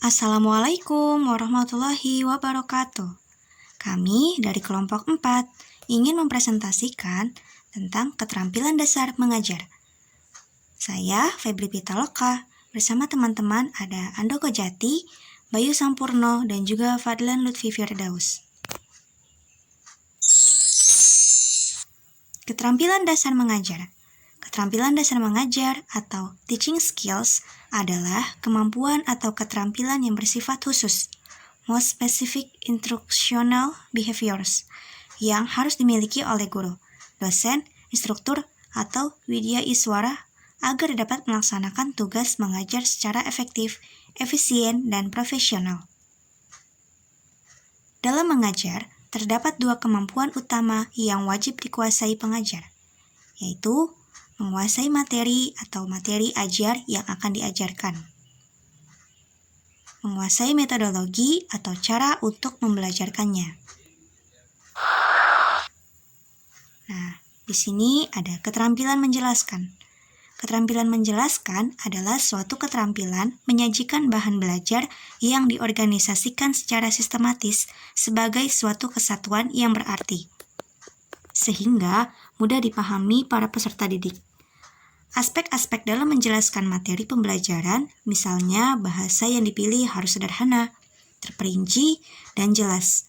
Assalamualaikum warahmatullahi wabarakatuh. Kami dari kelompok 4 ingin mempresentasikan tentang keterampilan dasar mengajar. Saya Febri Pitaloka, bersama teman-teman ada Andoko Jati, Bayu Sampurno, dan juga Fadlan Lutfi Firdaus. Keterampilan dasar mengajar. Keterampilan dasar mengajar atau teaching skills adalah kemampuan atau keterampilan yang bersifat khusus, most specific instructional behaviors, yang harus dimiliki oleh guru, dosen, instruktur, atau widya iswara agar dapat melaksanakan tugas mengajar secara efektif, efisien, dan profesional. Dalam mengajar, terdapat dua kemampuan utama yang wajib dikuasai pengajar, yaitu menguasai materi atau materi ajar yang akan diajarkan, menguasai metodologi atau cara untuk membelajarkannya. Nah, di sini ada keterampilan menjelaskan. Keterampilan menjelaskan adalah suatu keterampilan menyajikan bahan belajar yang diorganisasikan secara sistematis sebagai suatu kesatuan yang berarti, sehingga mudah dipahami para peserta didik. Aspek-aspek dalam menjelaskan materi pembelajaran, misalnya bahasa yang dipilih harus sederhana, terperinci, dan jelas.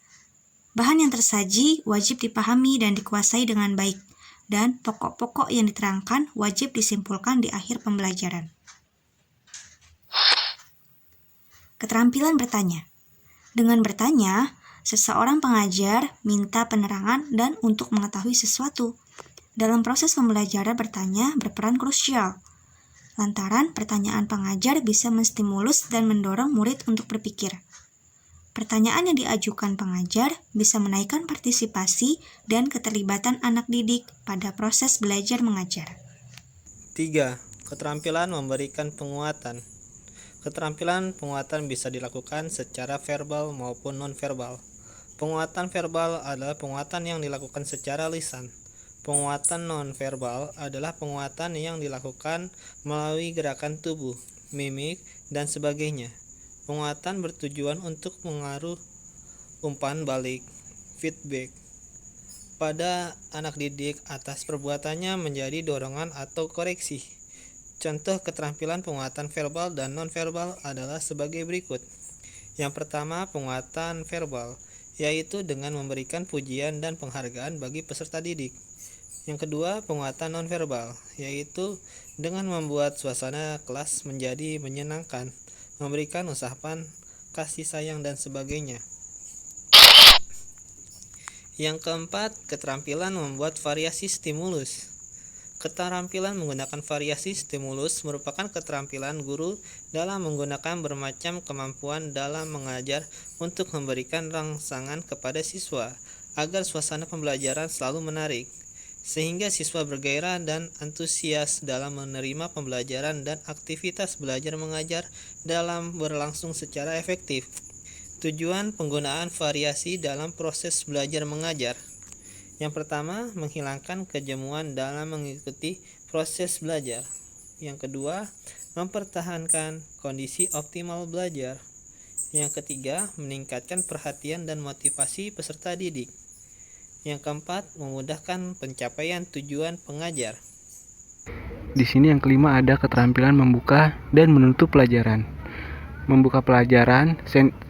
Bahan yang tersaji wajib dipahami dan dikuasai dengan baik, dan pokok-pokok yang diterangkan wajib disimpulkan di akhir pembelajaran. Keterampilan bertanya. Dengan bertanya, seseorang pengajar minta penerangan dan untuk mengetahui sesuatu. Dalam proses pembelajaran bertanya berperan krusial, lantaran pertanyaan pengajar bisa menstimulus dan mendorong murid untuk berpikir. Pertanyaan yang diajukan pengajar bisa menaikkan partisipasi dan keterlibatan anak didik pada proses belajar mengajar. 3. Keterampilan memberikan penguatan. Keterampilan penguatan bisa dilakukan secara verbal maupun non-verbal. Penguatan verbal adalah penguatan yang dilakukan secara lisan. Penguatan non-verbal adalah penguatan yang dilakukan melalui gerakan tubuh, mimik, dan sebagainya. Penguatan bertujuan untuk mengaruh umpan balik, feedback, pada anak didik atas perbuatannya menjadi dorongan atau koreksi. Contoh keterampilan penguatan verbal dan non-verbal adalah sebagai berikut. Yang pertama, penguatan verbal, yaitu dengan memberikan pujian dan penghargaan bagi peserta didik. Yang kedua, penguatan nonverbal, yaitu dengan membuat suasana kelas menjadi menyenangkan, memberikan ucapan kasih sayang dan sebagainya. Yang keempat, keterampilan membuat variasi stimulus. Keterampilan menggunakan variasi stimulus merupakan keterampilan guru dalam menggunakan bermacam kemampuan dalam mengajar untuk memberikan rangsangan kepada siswa agar suasana pembelajaran selalu menarik, sehingga siswa bergairah dan antusias dalam menerima pembelajaran dan aktivitas belajar mengajar dalam berlangsung secara efektif. Tujuan penggunaan variasi dalam proses belajar mengajar. Yang pertama, menghilangkan kejenuhan dalam mengikuti proses belajar. Yang kedua, mempertahankan kondisi optimal belajar. Yang ketiga, meningkatkan perhatian dan motivasi peserta didik. Yang keempat, memudahkan pencapaian tujuan pengajar. Di sini yang kelima ada keterampilan membuka dan menutup pelajaran. Membuka pelajaran,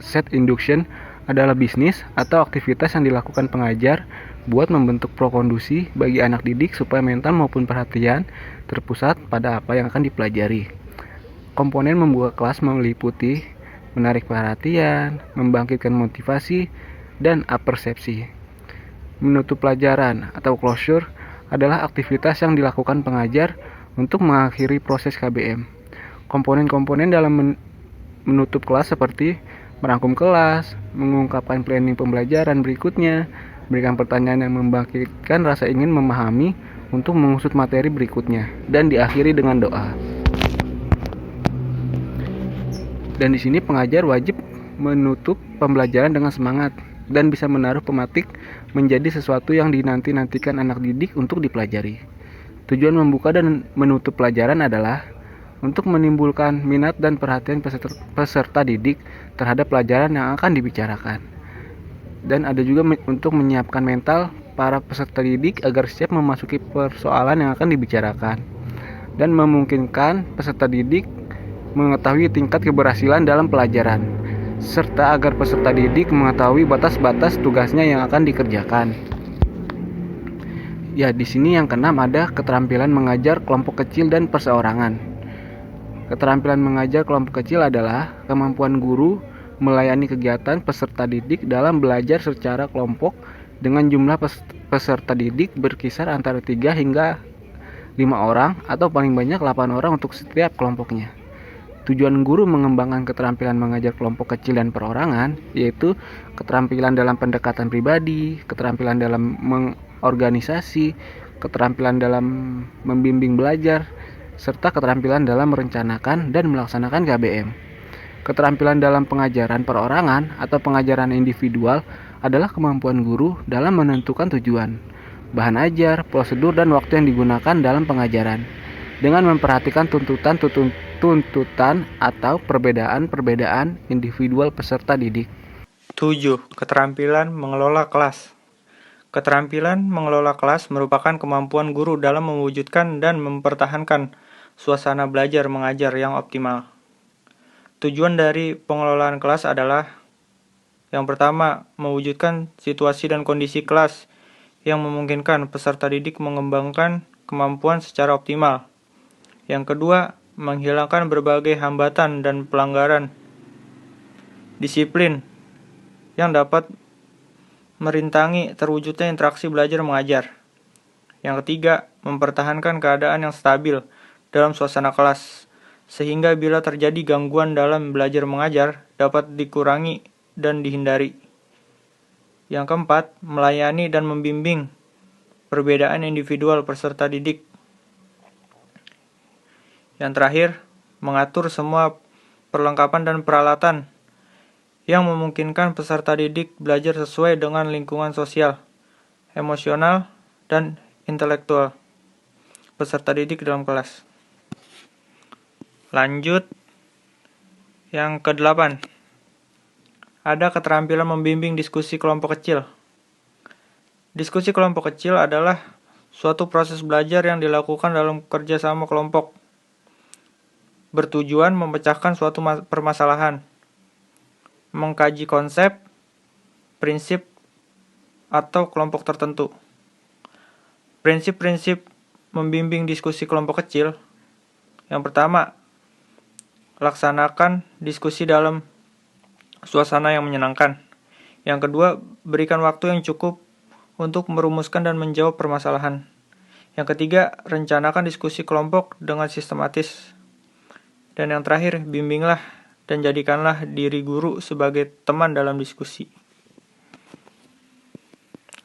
set induction, adalah bisnis atau aktivitas yang dilakukan pengajar buat membentuk pro-kondusi bagi anak didik supaya mental maupun perhatian terpusat pada apa yang akan dipelajari. Komponen membuka kelas meliputi menarik perhatian, membangkitkan motivasi, dan apersepsi. Menutup pelajaran atau closure adalah aktivitas yang dilakukan pengajar untuk mengakhiri proses KBM. Komponen-komponen dalam menutup kelas seperti merangkum kelas, mengungkapkan planning pembelajaran berikutnya, berikan pertanyaan yang membangkitkan rasa ingin memahami untuk mengusut materi berikutnya, dan diakhiri dengan doa. Dan di sini pengajar wajib menutup pembelajaran dengan semangat dan bisa menaruh pematik menjadi sesuatu yang dinanti-nantikan anak didik untuk dipelajari. Tujuan membuka dan menutup pelajaran adalah untuk menimbulkan minat dan perhatian peserta didik terhadap pelajaran yang akan dibicarakan. Dan ada juga untuk menyiapkan mental para peserta didik agar siap memasuki persoalan yang akan dibicarakan dan memungkinkan peserta didik mengetahui tingkat keberhasilan dalam pelajaran serta agar peserta didik mengetahui batas-batas tugasnya yang akan dikerjakan. Ya, di sini yang keenam ada keterampilan mengajar kelompok kecil dan perseorangan. Keterampilan mengajar kelompok kecil adalah kemampuan guru melayani kegiatan peserta didik dalam belajar secara kelompok dengan jumlah peserta didik berkisar antara 3 hingga 5 orang atau paling banyak 8 orang untuk setiap kelompoknya. Tujuan guru mengembangkan keterampilan mengajar kelompok kecil dan perorangan yaitu keterampilan dalam pendekatan pribadi, keterampilan dalam mengorganisasi, keterampilan dalam membimbing belajar, serta keterampilan dalam merencanakan dan melaksanakan KBM. Keterampilan dalam pengajaran perorangan atau pengajaran individual adalah kemampuan guru dalam menentukan tujuan, bahan ajar, prosedur, dan waktu yang digunakan dalam pengajaran dengan memperhatikan tuntutan atau perbedaan individual peserta didik. 7. Keterampilan mengelola kelas. Keterampilan mengelola kelas merupakan kemampuan guru dalam mewujudkan dan mempertahankan suasana belajar mengajar yang optimal. Tujuan dari pengelolaan kelas adalah yang pertama, mewujudkan situasi dan kondisi kelas yang memungkinkan peserta didik mengembangkan kemampuan secara optimal. Yang kedua, menghilangkan berbagai hambatan dan pelanggaran disiplin yang dapat merintangi terwujudnya interaksi belajar mengajar. Yang ketiga, mempertahankan keadaan yang stabil dalam suasana kelas, sehingga bila terjadi gangguan dalam belajar mengajar dapat dikurangi dan dihindari. Yang keempat, melayani dan membimbing perbedaan individual peserta didik. Yang terakhir, mengatur semua perlengkapan dan peralatan yang memungkinkan peserta didik belajar sesuai dengan lingkungan sosial, emosional, dan intelektual peserta didik dalam kelas. Lanjut, yang ke-8. Ada keterampilan membimbing diskusi kelompok kecil. Diskusi kelompok kecil adalah suatu proses belajar yang dilakukan dalam kerjasama kelompok, bertujuan memecahkan suatu permasalahan, mengkaji konsep, prinsip, atau kelompok tertentu. Prinsip-prinsip membimbing diskusi kelompok kecil. Yang pertama, laksanakan diskusi dalam suasana yang menyenangkan. Yang kedua, berikan waktu yang cukup untuk merumuskan dan menjawab permasalahan. Yang ketiga, rencanakan diskusi kelompok dengan sistematis. Dan yang terakhir, bimbinglah dan jadikanlah diri guru sebagai teman dalam diskusi.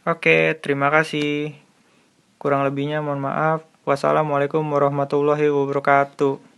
Oke, terima kasih. Kurang lebihnya mohon maaf. Wassalamualaikum warahmatullahi wabarakatuh.